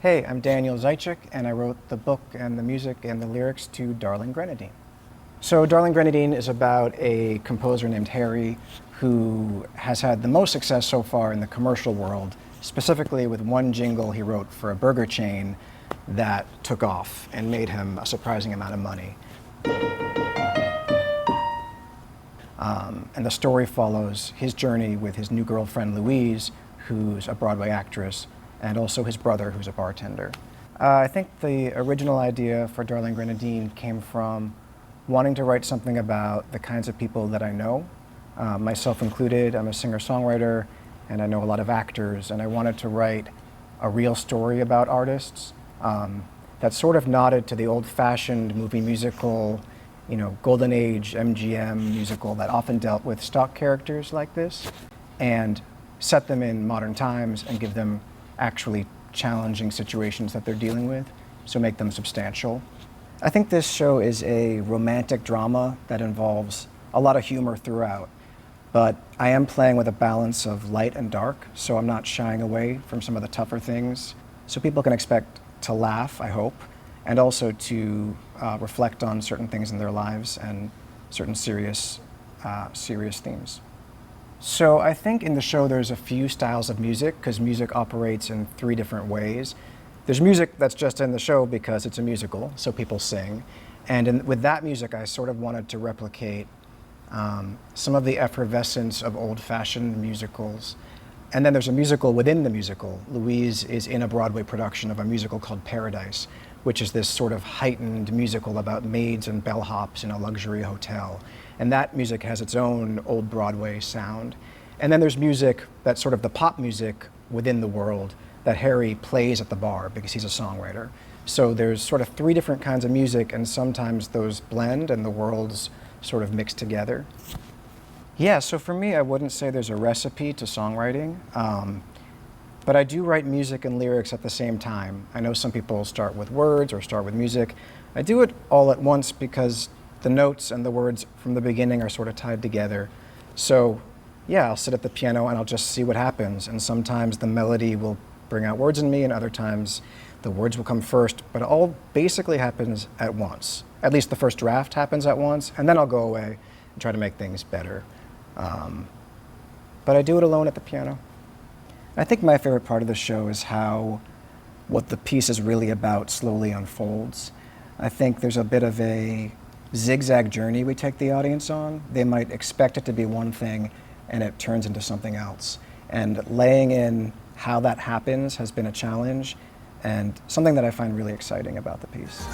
Hey, I'm Daniel Zaitchik, and I wrote the book and the music and the lyrics to Darling Grenadine. So Darling Grenadine is about a composer named Harry who has had the most success so far in the commercial world, specifically with one jingle he wrote for a burger chain that took off and made him a surprising amount of money. And the story follows his journey with his new girlfriend Louise, who's a Broadway actress, and also his brother, who's a bartender. I think the original idea for Darling Grenadine came from wanting to write something about the kinds of people that I know, myself included. I'm a singer-songwriter, and I know a lot of actors, and I wanted to write a real story about artists that sort of nodded to the old-fashioned movie musical, Golden Age MGM musical that often dealt with stock characters like this, and set them in modern times and give them actually challenging situations that they're dealing with, so make them substantial. I think this show is a romantic drama that involves a lot of humor throughout, but I am playing with a balance of light and dark, so I'm not shying away from some of the tougher things, so people can expect to laugh, I hope, and also to reflect on certain things in their lives and certain serious themes. So I think in the show there's a few styles of music, because music operates in 3 different ways. There's music that's just in the show because it's a musical, so people sing. And with that music, I sort of wanted to replicate some of the effervescence of old-fashioned musicals. And then there's a musical within the musical. Louise is in a Broadway production of a musical called Paradise, which is this sort of heightened musical about maids and bellhops in a luxury hotel. And that music has its own old Broadway sound. And then there's music that's sort of the pop music within the world that Harry plays at the bar because he's a songwriter. So there's sort of 3 different kinds of music, and sometimes those blend and the worlds sort of mix together. Yeah, so for me, I wouldn't say there's a recipe to songwriting, but I do write music and lyrics at the same time. I know some people start with words or start with music. I do it all at once because the notes and the words from the beginning are sort of tied together. So yeah, I'll sit at the piano and I'll just see what happens. And sometimes the melody will bring out words in me, and other times the words will come first, but it all basically happens at once. At least the first draft happens at once, and then I'll go away and try to make things better. But I do it alone at the piano. I think my favorite part of the show is how what the piece is really about slowly unfolds. I think there's a bit of a zigzag journey we take the audience on. They might expect it to be one thing, and it turns into something else. And laying in how that happens has been a challenge, and something that I find really exciting about the piece.